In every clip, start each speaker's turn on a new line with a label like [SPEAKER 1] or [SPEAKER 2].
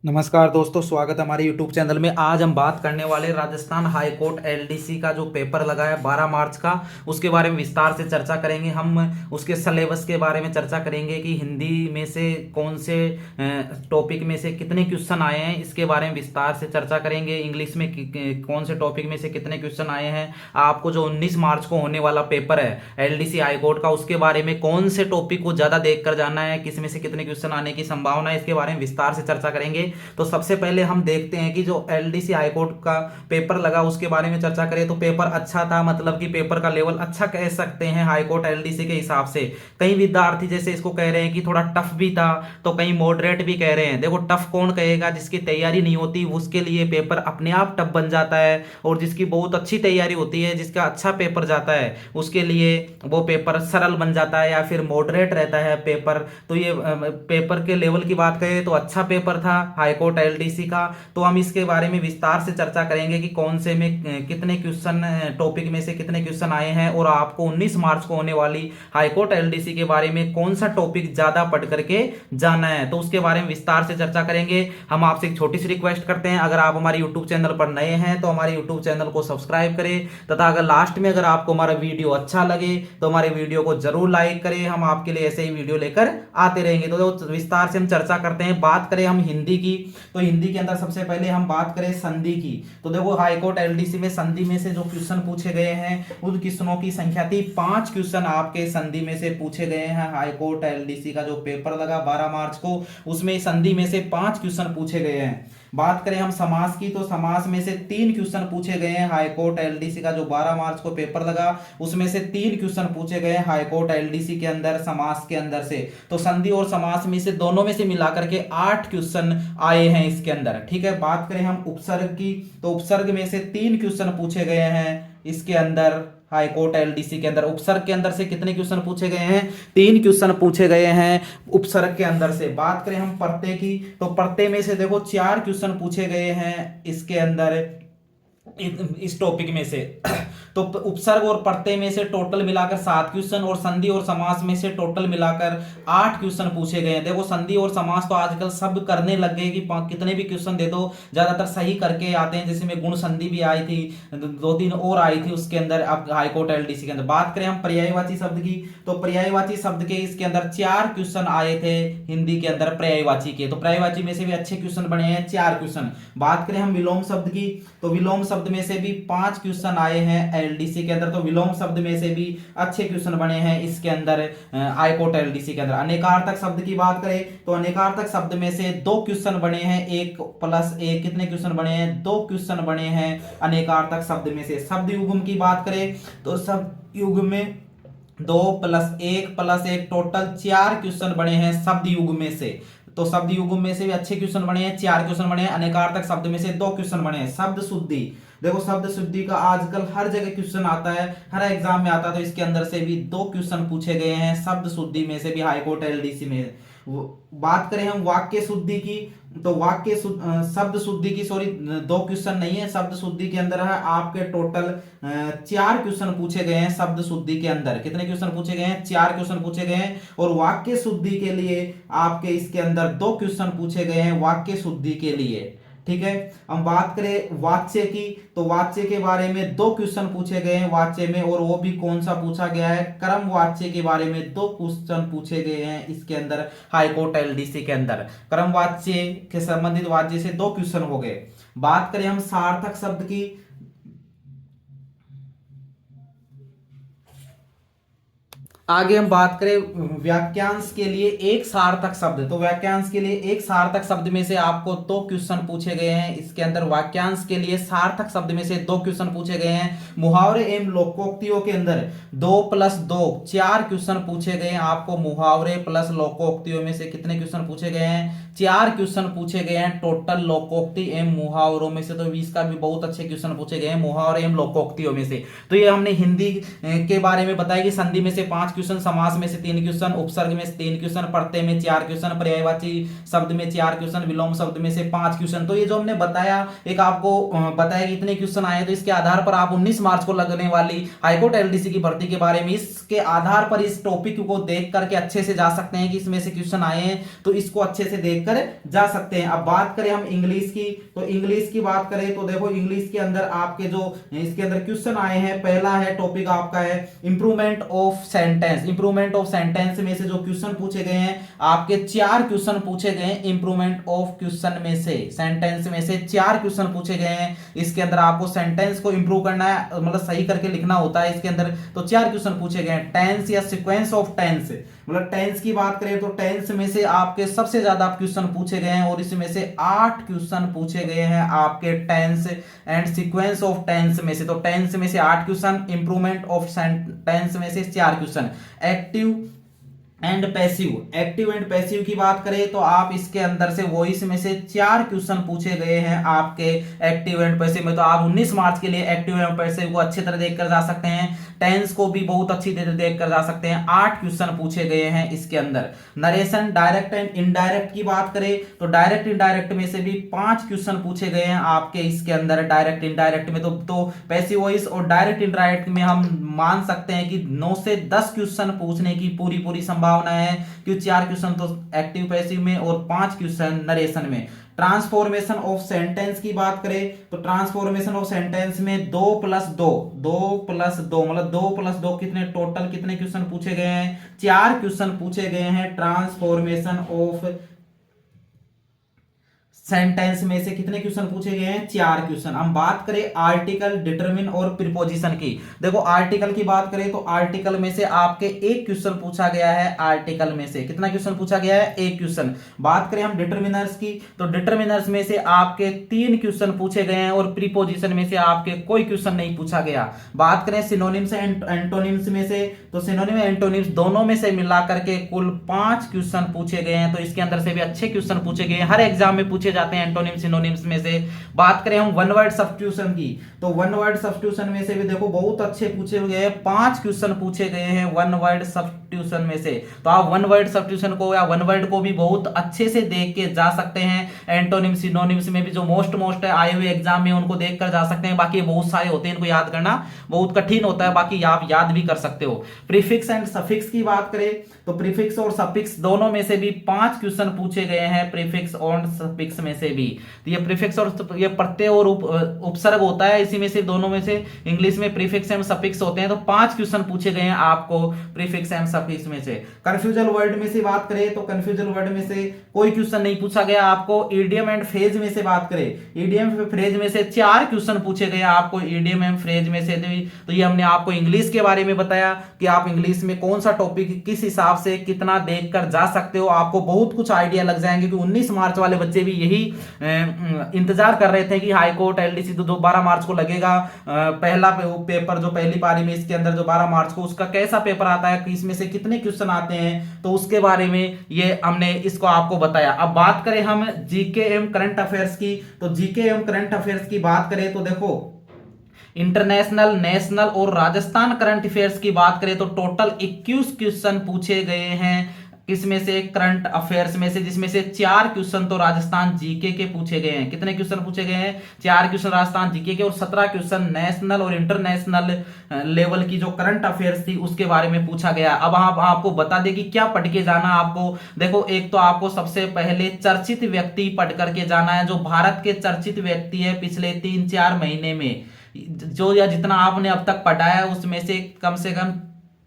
[SPEAKER 1] नमस्कार दोस्तों, स्वागत है हमारे YouTube चैनल में। आज हम बात करने वाले राजस्थान हाई कोर्ट एलडीसी का जो पेपर लगा है 12 मार्च का, उसके बारे में विस्तार से चर्चा करेंगे। हम उसके सिलेबस के बारे में चर्चा करेंगे कि हिंदी में से कौन से टॉपिक में से कितने क्वेश्चन आए हैं, इसके बारे में विस्तार से चर्चा करेंगे। इंग्लिश में कौन से टॉपिक में से कितने क्वेश्चन आए हैं। आपको जो 19 मार्च को होने वाला पेपर है एलडीसी हाई कोर्ट का, उसके बारे में कौन से टॉपिक को ज़्यादा देख कर जाना है, किस में से कितने क्वेश्चन आने की संभावना है, इसके बारे में विस्तार से चर्चा करेंगे। तो सबसे पहले हम देखते हैं कि जो एलडीसी हाईकोर्ट का पेपर लगा उसके बारे में चर्चा करें तो पेपर अच्छा था, मतलब कि पेपर का लेवल अच्छा कह सकते हैं हाईकोर्ट एलडीसी के हिसाब से। कई विद्यार्थी जैसे इसको कह रहे हैं कि थोड़ा टफ भी था, तो कई मॉडरेट भी कह रहे हैं। देखो, टफ कौन कहेगा, जिसकी तैयारी नहीं होती उसके लिए पेपर अपने आप टफ बन जाता है, और जिसकी बहुत अच्छी तैयारी होती है, जिसका अच्छा पेपर जाता है, उसके लिए वो पेपर सरल बन जाता है या फिर मॉडरेट रहता है पेपर। तो ये पेपर के लेवल की बात करें तो अच्छा पेपर था हाईकोर्ट एलडीसी का। तो हम इसके बारे में विस्तार से चर्चा करेंगे कि कौन से में कितने क्वेश्चन, टॉपिक में से कितने क्वेश्चन आए हैं, और आपको 19 मार्च को होने वाली हाईकोर्ट एलडीसी के बारे में कौन सा टॉपिक ज्यादा पढ़ करके जाना है, तो उसके बारे में विस्तार से चर्चा करेंगे। हम आपसे एक छोटी सी रिक्वेस्ट करते हैं, अगर आप हमारे यूट्यूब चैनल पर नए हैं तो हमारे यूट्यूब चैनल को सब्सक्राइब करें, तथा अगर लास्ट में अगर आपको हमारा वीडियो अच्छा लगे तो हमारे वीडियो को जरूर लाइक करें। हम आपके लिए ऐसे ही वीडियो लेकर आते रहेंगे। तो विस्तार से हम चर्चा करते हैं। बात करें हम हिंदी की, तो हिंदी के अंदर सबसे पहले हम बात करें संधि की। तो देखो, हाईकोर्ट एलडीसी में संधि में से जो क्वेश्चन पूछे गए हैं उन क्वेश्चनों की संख्या थी 5 क्वेश्चन आपके संधि में से पूछे गए हैं। हाईकोर्ट एलडीसी का जो पेपर लगा 12 मार्च को, उसमें संधि में से 5 क्वेश्चन पूछे गए हैं। बात करें हम समास की, तो समास में से 3 क्वेश्चन पूछे गए हैं। हाईकोर्ट एलडीसी का जो 12 मार्च को पेपर लगा उसमें से 3 क्वेश्चन पूछे गए हैं हाईकोर्ट एलडीसी के अंदर, समास के अंदर से। तो संधि और समास में से दोनों में से मिलाकर के 8 क्वेश्चन आए हैं इसके अंदर। ठीक है। बात करें हम उपसर्ग की, तो उपसर्ग में से 3 क्वेश्चन पूछे गए हैं इसके अंदर। हाईकोर्ट एलडीसी के अंदर उपसर्ग के अंदर से कितने क्वेश्चन पूछे गए हैं? 3 क्वेश्चन पूछे गए हैं उपसर्ग के अंदर से। बात करें हम प्रत्यय की, तो प्रत्यय में से देखो 4 क्वेश्चन पूछे गए हैं इसके अंदर, इस टॉपिक में से। तो उपसर्ग और प्रत्यय में से टोटल मिलाकर 7 क्वेश्चन, और संधि और समास में से टोटल मिलाकर 8 क्वेश्चन पूछे गए हैं। देखो, संधि और समास तो आजकल सब करने लग गए कि कितने भी क्वेश्चन दे दो ज्यादातर सही करके आते हैं। जैसे में गुण संधि भी आई थी, 2-3 और आई थी उसके अंदर, अब हाईकोर्ट एलडीसी के अंदर। बात करें हम पर्यायवाची शब्द की, तो पर्यायवाची शब्द के इसके अंदर 4 क्वेश्चन आए थे हिंदी के अंदर पर्यायवाची के। तो पर्यायवाची में से भी अच्छे क्वेश्चन बने हैं, 4 क्वेश्चन। बात करें हम विलोम शब्द की, तो विलोम शब्द में से भी 5 क्वेश्चन आए हैं एलडीसी के अंदर। तो विलोम शब्द में से भी अच्छे क्वेश्चन बने हैं इसके अंदर हाईकोर्ट एलडीसी के अंदर। अनेकार्थक शब्द की बात करें तो अनेकार्थक शब्द में से 2 क्वेश्चन बने हैं, 1+1 कितने क्वेश्चन बने हैं? 2 क्वेश्चन बने हैं अनेकार्थक शब्द में से। शब्द युग्म की बात करें तो शब्द युग्म में 2+1+1 टोटल 4 क्वेश्चन बने हैं शब्द युग्म में से। तो शब्द युग्म में से भी अच्छे क्वेश्चन बने हैं, 4 क्वेश्चन बने हैं। अनेकार्थक शब्द में से 2 क्वेश्चन बने हैं। शब्द शुद्धि, देखो शब्द शुद्धि का आजकल हर जगह क्वेश्चन आता है, हर एग्जाम में आता है। तो इसके अंदर से भी 2 क्वेश्चन पूछे गए हैं शब्द शुद्धि में से भी हाईकोर्ट एलडीसी में। बात करें हम वाक्य शुद्धि की, तो शब्द शुद्धि की 2 क्वेश्चन नहीं है, शब्द शुद्धि के अंदर है आपके टोटल 4 क्वेश्चन पूछे गए हैं शब्द शुद्धि के अंदर। कितने क्वेश्चन पूछे गए हैं? 4 क्वेश्चन पूछे गए हैं। और वाक्य शुद्धि के लिए आपके इसके अंदर 2 क्वेश्चन पूछे गए हैं वाक्य शुद्धि के लिए। ठीक है। हम बात करें वाच्य की, तो वाच्य के बारे में 2 क्वेश्चन पूछे गए हैं वाच्य में, और वो भी कौन सा पूछा गया है? क्रम वाच्य के बारे में 2 क्वेश्चन पूछे गए हैं इसके अंदर हाईकोर्ट एलडीसी के अंदर। क्रम वाच्य के संबंधित वाच्य से 2 क्वेश्चन हो गए। बात करें हम सार्थक शब्द की, आगे हम बात करें वाक्यांश के लिए एक सार्थक शब्द। तो वाक्यांश के लिए एक सार्थक शब्द में से आपको 2 क्वेश्चन पूछे गए हैं इसके अंदर। वाक्यांश के लिए सार्थक शब्द में से 2 क्वेश्चन पूछे गए हैं। मुहावरे एवं लोकोक्तियों के अंदर 2+2 4 क्वेश्चन पूछे गए हैं आपको। मुहावरे प्लस लोकोक्तियों में से कितने क्वेश्चन पूछे गए हैं? 4 क्वेश्चन पूछे गए हैं टोटल लोकोक्ति एवं मुहावरों में से। तो 20 का भी बहुत अच्छे क्वेश्चन पूछे गए हैं मुहावरे एवं लोकोक्तियों में से। तो ये हमने हिंदी के बारे में बताया कि संधि में से 5 क्वेश्चन, समास में से 3 क्वेश्चन, उपसर्ग में से 3 क्वेश्चन, प्रत्यय में 4 क्वेश्चन, पर्यायवाची शब्द में 4 क्वेश्चन, विलोम शब्द में से 5 क्वेश्चन। तो ये जो हमने बताया, एक आपको बताया कि इतने क्वेश्चन आए, तो इसके आधार पर आप 19 मार्च को लगने वाली हाईकोर्ट एलडीसी की भर्ती के बारे में इसके आधार पर इस टॉपिक को देख करके अच्छे से जा सकते हैं कि इसमें से क्वेश्चन आए हैं, तो इसको अच्छे से देख देखकर जा सकते हैं। अब बात करें हम इंग्लिश की, तो इंग्लिश की बात करें तो देखो इंग्लिश के अंदर आपके जो इसके अंदर क्वेश्चन आए हैं, पहला है टॉपिक आपका है improvement of sentence. Improvement of sentence में से जो क्वेश्चन पूछे गए हैं आपके 4 क्वेश्चन पूछे गए हैं। इंप्रूवमेंट ऑफ क्वेश्चन में से सेंटेंस में से 4 क्वेश्चन पूछे गए हैं। इसके अंदर आपको सेंटेंस को इंप्रूव करना है, मतलब सही करके लिखना होता है इसके अंदर। तो 4 क्वेश्चन पूछे गए हैं। टेंस या सीक्वेंस ऑफ टेंस, मतलब टेंस की बात करें तो टेंस में से आपके सबसे ज्यादा क्वेश्चन पूछे गए हैं और इसमें से 8 क्वेश्चन पूछे गए हैं आपके tense and sequence of tense में से। तो टेंस में से 8 क्वेश्चन, इंप्रूवमेंट ऑफ टेंस में से 4 question. Active and passive, active and passive की बात करें तो आप इसके अंदर से वॉइस में से 4 क्वेश्चन पूछे गए हैं आपके एक्टिव एंड पैसिव में। तो आप 19 मार्च के लिए एक्टिव एंड पैसिव को अच्छी तरह देखकर जा सकते हैं। टेंस को भी बहुत अच्छी तरह देखकर जा सकते हैं। 8 क्वेश्चन पूछे गए हैं इसके अंदर। नरेशन, डायरेक्ट एंड इनडायरेक्ट की बात करें तो डायरेक्ट इनडायरेक्ट में से भी 5 क्वेश्चन पूछे गए हैं आपके इसके अंदर। डायरेक्ट इनडायरेक्ट में तो पैसिव वॉइस और डायरेक्ट इनडायरेक्ट में हम मान सकते हैं कि 9 से 10 क्वेश्चन पूछने की पूरी संभावना है, क्योंकि 4 क्वेश्चन तो एक्टिव पैसिव में और 5 क्वेश्चन नरेशन में। ट्रांसफॉर्मेशन ऑफ सेंटेंस की बात करें तो ट्रांसफॉर्मेशन ऑफ सेंटेंस में 2+2 मतलब 2+2 कितने, टोटल कितने क्वेश्चन पूछे गए हैं? 4 क्वेश्चन पूछे गए हैं ट्रांसफॉर्मेशन ऑफ सेंटेंस में से। कितने क्वेश्चन पूछे गए हैं? 4 क्वेश्चन। हम बात करें आर्टिकल, डिटरमिन और प्रीपोजिशन की। देखो आर्टिकल की बात करें तो आर्टिकल में से आपके 1 क्वेश्चन पूछा गया है। आर्टिकल में से कितना क्वेश्चन पूछा गया है? 1 क्वेश्चन। बात करें हम डिटरमिनर्स की तो डिटरमिनर्स में से आपके 3 क्वेश्चन पूछे गए हैं और प्रीपोजिशन में से आपके कोई क्वेश्चन नहीं पूछा गया। बात करें सिनोनिम्स एंड एंटोनिम्स में से तो सिनोनिम एंटोनिम्स दोनों में से मिलाकर के कुल 5 क्वेश्चन पूछे गए हैं। तो इसके अंदर से भी अच्छे क्वेश्चन पूछे गए हैं, हर एग्जाम में पूछे जाते हैं एंटोनिम सिनोनिम्स में से। बात करें हम वन वर्ड सब्स्टिट्यूशन की तो वन वर्ड सब्स्टिट्यूशन में से भी देखो बहुत अच्छे पूछे गए हैं। 5 क्वेश्चन पूछे गए हैं वन वर्ड सब्स्टिट्यूशन में से। तो आप वन वर्ड सब्स्टिट्यूशन को या वन वर्ड को भी बहुत अच्छे से देख के जा सकते हैं। एंटोनिम सिनोनिम्स में भी जो मोस्ट आए हुए एग्जाम में उनको देख कर जा सकते हैं। बाकी बहुत सारे होते हैं, इनको याद करना बहुत कठिन होता है, बाकी आप याद भी कर सकते हो। प्रीफिक्स एंड सफिक्स की बात करें तो प्रीफिक्स और सफिक्स दोनों में से भी 5 क्वेश्चन पूछे गए हैं। प्रीफिक्स और सफिक्स में से भी तो ये प्रीफिक्स और ये प्रत्यय और उपसर्ग होता है, इसी में से दोनों में से इंग्लिश में प्रीफिक्स एंड सफिक्स होते हैं। तो 5 क्वेश्चन पूछे गए हैं आपको प्रीफिक्स एंड सफिक्स में से। कंफ्यूजन वर्ड में से बात करें तो कंफ्यूजन वर्ड में से कोई क्वेश्चन नहीं पूछा गया आपको। ईडियम एंड फ्रेज में से बात करें, ईडियम फ्रेज में से 4 क्वेश्चन पूछे गए आपको ईडियम एंड फ्रेज में से। तो ये हमने आपको इंग्लिश के बारे में बताया कि आप इंग्लिश में कौन सा टॉपिक किस हिसाब से कितना देखकर जा सकते हो। आपको बहुत कुछ आइडिया लग जाएंगे कि 19 मार्च वाले बच्चे भी यही इंतजार कर रहे थे कि हाई कोर्ट एलडीसी तो 12 मार्च को लगेगा। पहला पेपर जो पहली पारी में इसके अंदर जो 12 मार्च को उसका कैसा पेपर आता है, इसमें से कितने क्वेश्चन आते हैं, तो उसके बारे में ये हमने इसको आपको बताया। अब बात करें हम जीके एवं करंट अफेयर्स की तो जीके एवं करंट अफेयर्स की बात करें तो देखो इंटरनेशनल, नेशनल और राजस्थान करंट अफेयर्स की बात करें तो टोटल 21 क्वेश्चन पूछे गए हैं। किसमें से? करंट अफेयर्स में से, जिसमें से 4 क्वेश्चन तो राजस्थान जीके के पूछे गए हैं। कितने क्वेश्चन पूछे गए हैं? 4 क्वेश्चन राजस्थान जीके के और 17 क्वेश्चन नेशनल और इंटरनेशनल लेवल की जो करंट अफेयर्स थी उसके बारे में पूछा गया। अब आपको बता दें कि क्या पढ़ के जाना आपको। देखो एक तो आपको सबसे पहले चर्चित व्यक्ति पढ़ करके जाना है, जो भारत के चर्चित व्यक्ति है पिछले 3-4 महीने में, जो या जितना आपने अब तक पढ़ा है उसमें से कम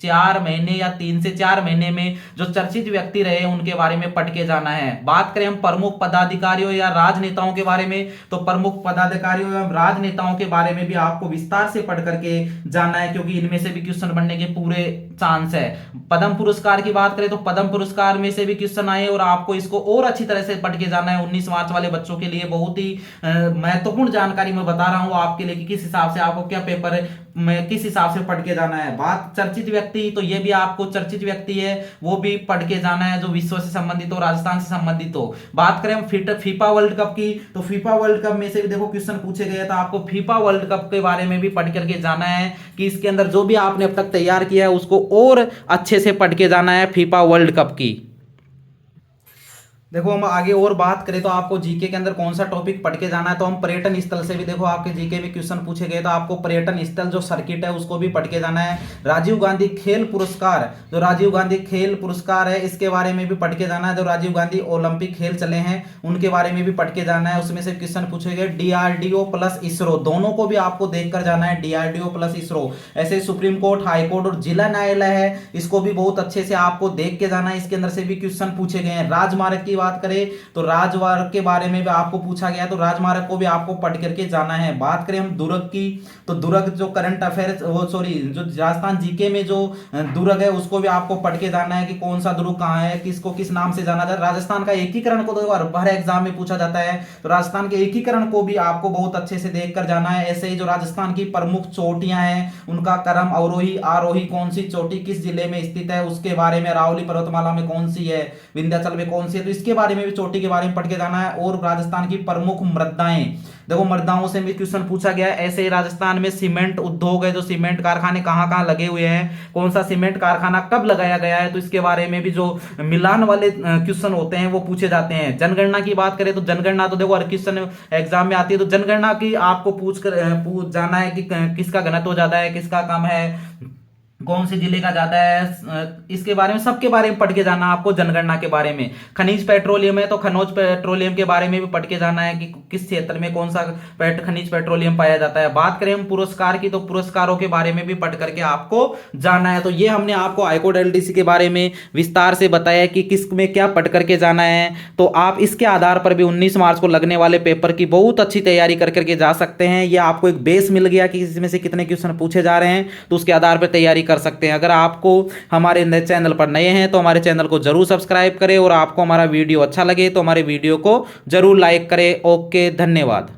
[SPEAKER 1] 4 महीने या 3 से 4 महीने में जो चर्चित व्यक्ति रहे उनके बारे में पढ़ के जाना है। बात करें हम प्रमुख पदाधिकारियों या राजनेताओं के बारे में तो प्रमुख पदाधिकारियों या राजनेताओं के बारे में भी आपको विस्तार से पढ़ करके जाना है, क्योंकि इनमें से भी क्वेश्चन बनने के पूरे चांस है। पद्म पुरस्कार की बात करें तो पद्म पुरस्कार में से भी क्वेश्चन आए और आपको इसको और अच्छी तरह से पढ़ के जाना है। 19 मार्च वाले बच्चों के लिए बहुत ही महत्वपूर्ण जानकारी मैं बता रहा हूं आपके लिए कि किस हिसाब से आपको क्या पेपर में किस हिसाब से पढ़ के जाना है। बात चर्चित व्यक्ति तो ये भी आपको चर्चित व्यक्ति है वो भी पढ़ के जाना है, जो विश्व से संबंधित हो, राजस्थान से संबंधित हो। बात करें हम फीफा वर्ल्ड कप की तो फीफा वर्ल्ड कप में से भी देखो क्वेश्चन पूछे गए, तो आपको फीफा वर्ल्ड कप के बारे में भी पढ़ करके जाना है कि इसके अंदर जो भी आपने अब तक तैयार किया है उसको और अच्छे से पढ़ के जाना है फीफा वर्ल्ड कप की। देखो हम आगे और बात करें तो आपको जीके के अंदर कौन सा टॉपिक पढ़ के जाना है, तो हम पर्यटन स्थल से भी देखो आपके जीके में क्वेश्चन पूछे गए, तो आपको पर्यटन स्थल जो सर्किट है उसको भी पढ़ के जाना है। राजीव गांधी खेल पुरस्कार, जो राजीव गांधी खेल पुरस्कार है इसके बारे में भी पढ़ के जाना है। जो राजीव गांधी ओलंपिक खेल चले हैं उनके बारे में भी पढ़ के जाना है, उसमें से क्वेश्चन पूछे गए। डीआरडीओ प्लस इसरो, दोनों को भी आपको देखकर जाना है, डीआरडीओ प्लस इसरो। ऐसे सुप्रीम कोर्ट, हाई कोर्ट और जिला न्यायालय है, इसको भी बहुत अच्छे से आपको देख के जाना है, इसके अंदर से भी क्वेश्चन पूछे गए हैं। राजमार्ग की बात करें तो राजमार्ग के बारे में भी आपको पूछा गया, तो राजमार्ग को भी आपको पढ़ करके जाना है। बात करें हम दुर्ग की, तो दुर्ग जो करंट अफेयर्स, वो सॉरी जो राजस्थान जीके में जो दुर्ग है उसको भी आपको पढ़ के जाना है कि कौन सा दुर्ग कहाँ है, किसको किस नाम से जाना जाता है। राजस्थान का एकीकरण को तो हर एग्जाम में पूछा जाता है, तो राजस्थान के एकीकरण को भी आपको बहुत अच्छे से देख कर जाना है। ऐसे ही जो राजस्थान की प्रमुख चोटियां हैं उनका क्रम, अवरोही आरोही, कौन सी चोटी किस जिले में स्थित है उसके बारे में, अरावली पर्वतमाला में कौन सी है, विंध्याचल में कौन सी है, तो इसके बारे में भी चोटी के बारे में पढ़ के जाना है। और राजस्थान की प्रमुख मृदाएं, देखो मृदाओं से भी क्वेश्चन पूछा गया है। ऐसे ही राजस्थान में सीमेंट उद्योग है, जो सीमेंट कारखाने कहाँ कहाँ लगे हुए हैं, कौन सा सीमेंट कारखाना कब लगाया गया है, तो इसके बारे में भी जो मिलान वाले क्वेश्चन होते हैं वो पूछे जाते हैं। जनगणना की बात करें तो जनगणना तो देखो हर क्वेश्चन एग्जाम में आती है, तो जनगणना की आपको पूछ जाना है कि किसका घनत्व ज्यादा है, किसका कम है, कौन से जिले का ज्यादा है, इसके बारे में सबके बारे में पढ़ के जाना आपको। जनगणना के बारे में खनिज पेट्रोलियम है तो खनिज पेट्रोलियम के बारे में भी पढ़ के जाना है कि किस क्षेत्र में कौन सा खनिज पेट्रोलियम पाया जाता है। बात करें हम पुरस्कार की, तो पुरस्कारों के बारे में भी पढ़ करके आपको जाना है। तो ये हमने आपको हाईकोर्ट एलडीसी के बारे में विस्तार से बताया कि किस में क्या पढ़ करके जाना है। तो आप इसके आधार पर भी 19 मार्च को लगने वाले पेपर की बहुत अच्छी तैयारी कर करके जा सकते हैं। ये आपको एक बेस मिल गया कि इसमें से कितने क्वेश्चन पूछे जा रहे हैं, तो उसके आधार पर तैयारी कर सकते हैं। अगर आपको हमारे चैनल पर नए हैं तो हमारे चैनल को जरूर सब्सक्राइब करें, और आपको हमारा वीडियो अच्छा लगे तो हमारे वीडियो को जरूर लाइक करें। ओके, धन्यवाद।